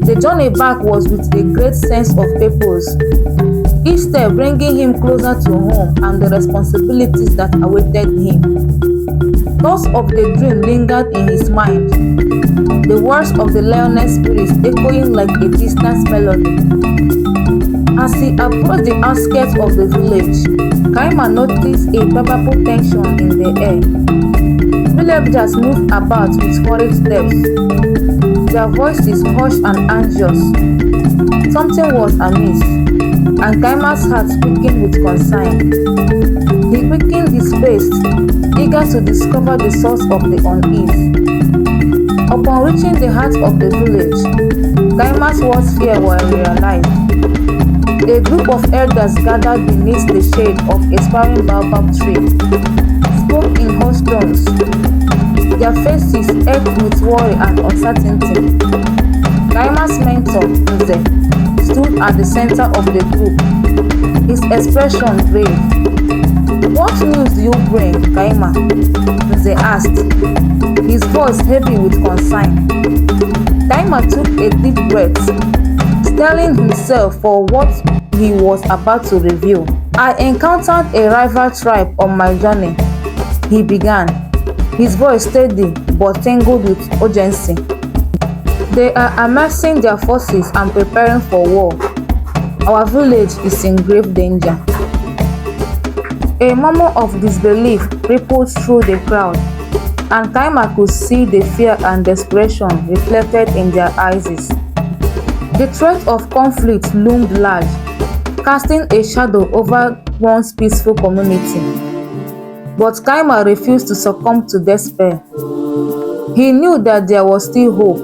The journey back was with a great sense of purpose, each step bringing him closer to home and the responsibilities that awaited him. Thoughts of the dream lingered in his mind, the words of the lioness spirit echoing like a distant melody. As he approached the outskirts of the village, Kaima noticed a palpable tension in the air. Villagers moved about with hurried steps, their voices hushed and anxious. Something was amiss, and Kaima's heart quickened with concern. He quickened his pace, eager to discover the source of the unease. Upon reaching the heart of the village, Kaima's worst fear were realized. A group of elders gathered beneath the shade of a sparring baobab tree, spoke in hushed tones, their faces ached with worry and uncertainty. Kaima's mentor, Nze, stood at the center of the group, his expression grave. "What news do you bring, Kaima?" Nze asked, his voice heavy with concern. Kaima took a deep breath, steeling himself for what he was about to reveal. "I encountered a rival tribe on my journey," he began, his voice steady but tingled with urgency. "They are amassing their forces and preparing for war. Our village is in grave danger." A murmur of disbelief rippled through the crowd, and Kaima could see the fear and desperation reflected in their eyes. The threat of conflict loomed large, casting a shadow over once peaceful community. But Kaima refused to succumb to despair. He knew that there was still hope,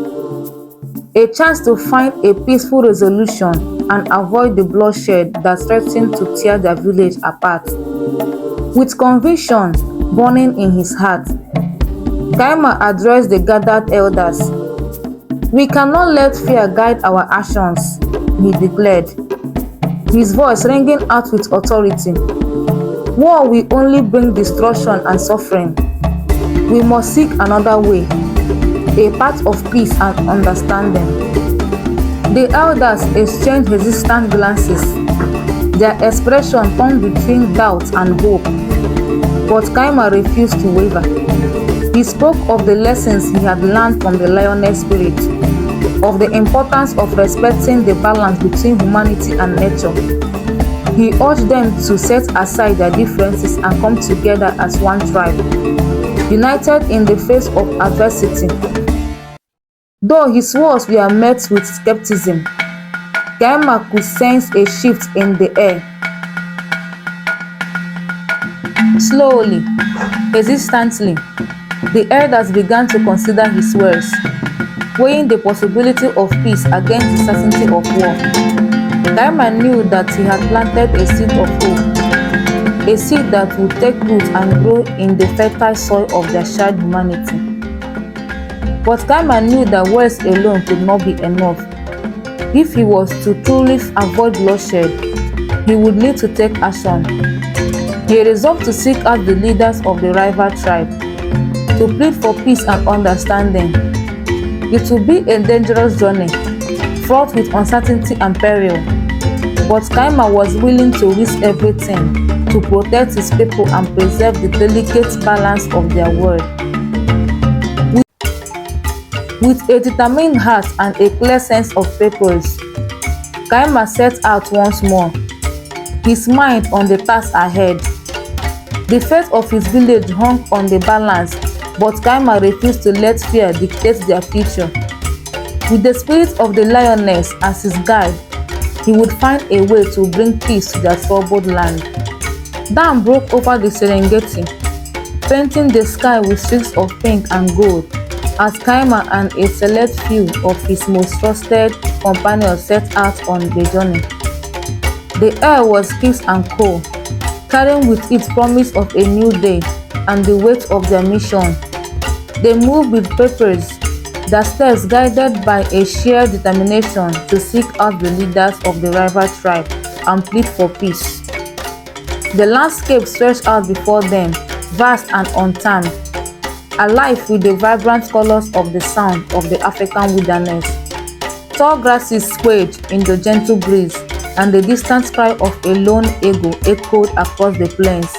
a chance to find a peaceful resolution and avoid the bloodshed that threatened to tear their village apart. With conviction burning in his heart, Kaima addressed the gathered elders. "We cannot let fear guide our actions," he declared, his voice ringing out with authority. "War will only bring destruction and suffering. We must seek another way, a path of peace and understanding." The elders exchanged hesitant glances, their expression torn between doubt and hope. But Kaima refused to waver. He spoke of the lessons he had learned from the lioness spirit, of the importance of respecting the balance between humanity and nature. He urged them to set aside their differences and come together as one tribe, united in the face of adversity. Though his words were met with skepticism, Kaima could sense a shift in the air. Slowly, hesitantly, the elders began to consider his words, weighing the possibility of peace against the certainty of war. Kaima knew that he had planted a seed of hope, a seed that would take root and grow in the fertile soil of their shared humanity. But Kaima knew that words alone could not be enough. If he was to truly avoid bloodshed, he would need to take action. He resolved to seek out the leaders of the rival tribe, to plead for peace and understanding. It would be a dangerous journey, fraught with uncertainty and peril, but Kaima was willing to risk everything to protect his people and preserve the delicate balance of their world. With a determined heart and a clear sense of purpose, Kaima set out once more, his mind on the task ahead. The fate of his village hung on the balance, but Kaima refused to let fear dictate their future. With the spirit of the lioness as his guide, he would find a way to bring peace to their troubled land. Dawn broke over the Serengeti, painting the sky with streaks of pink and gold, as Kaima and a select few of his most trusted companions set out on the journey. The air was crisp and cool, carrying with it promise of a new day and the weight of their mission. They moved with purpose, their steps guided by a sheer determination to seek out the leaders of the rival tribe and plead for peace. The landscape stretched out before them, vast and untamed, alive with the vibrant colors of the sound of the African wilderness. Tall grasses swayed in the gentle breeze, and the distant cry of a lone eagle echoed across the plains.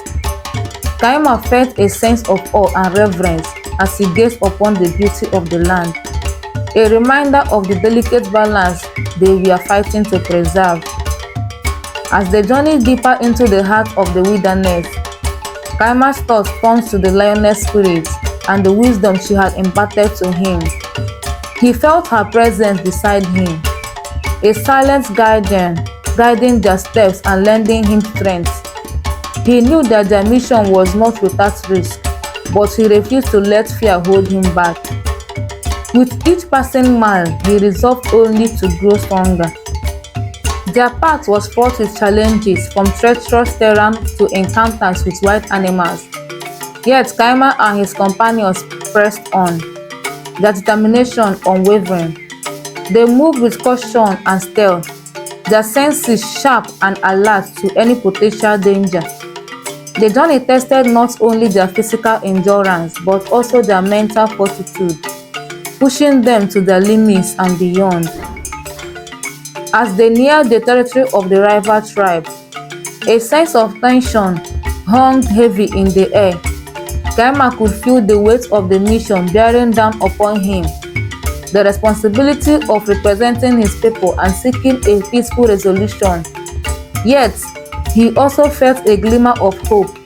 Kaima felt a sense of awe and reverence as he gazed upon the beauty of the land, a reminder of the delicate balance they were fighting to preserve. As they journeyed deeper into the heart of the wilderness, Kaima's thoughts turned to the lioness spirit and the wisdom she had imparted to him. He felt her presence beside him, a silent guardian, guiding their steps and lending him strength. He knew that their mission was not without risk, but he refused to let fear hold him back. With each passing mile, he resolved only to grow stronger. Their path was fraught with challenges, from treacherous terrain to encounters with wild animals. Yet Kaima and his companions pressed on, their determination unwavering. They moved with caution and stealth, their senses sharp and alert to any potential danger. The journey tested not only their physical endurance but also their mental fortitude, pushing them to their limits and beyond. As they neared the territory of the rival tribe, a sense of tension hung heavy in the air. Kaima could feel the weight of the mission bearing down upon him, the responsibility of representing his people and seeking a peaceful resolution. Yet, he also felt a glimmer of hope,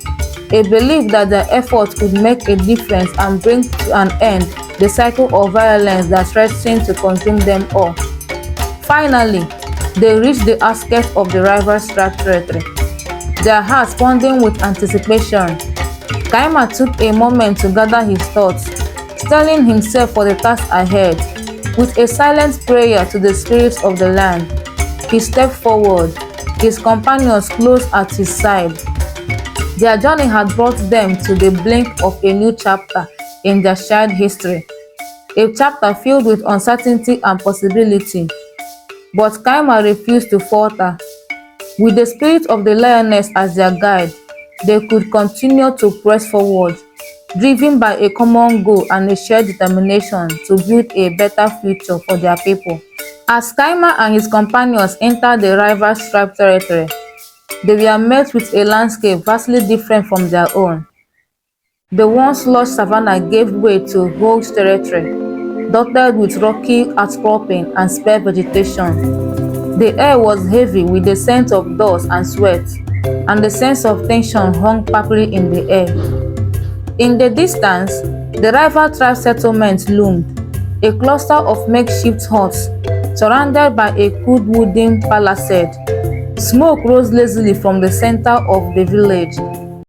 a belief that their efforts could make a difference and bring to an end the cycle of violence that threatened to consume them all. Finally, they reached the outskirts of the rival's tribe territory, their hearts pounding with anticipation. Kaima took a moment to gather his thoughts, steeling himself for the task ahead. With a silent prayer to the spirits of the land, he stepped forward, his companions close at his side. Their journey had brought them to the brink of a new chapter in their shared history, a chapter filled with uncertainty and possibility. But Kaima refused to falter. With the spirit of the lioness as their guide, they could continue to press forward, driven by a common goal and a shared determination to build a better future for their people. As Kaima and his companions entered the rival's tribe territory, they were met with a landscape vastly different from their own. The once lush savanna gave way to huge territory, dotted with rocky outcropping and sparse vegetation. The air was heavy with the scent of dust and sweat, and the sense of tension hung palpably in the air. In the distance, the rival tribe settlement loomed, a cluster of makeshift huts surrounded by a crude wooden palisade. Smoke rose lazily from the center of the village,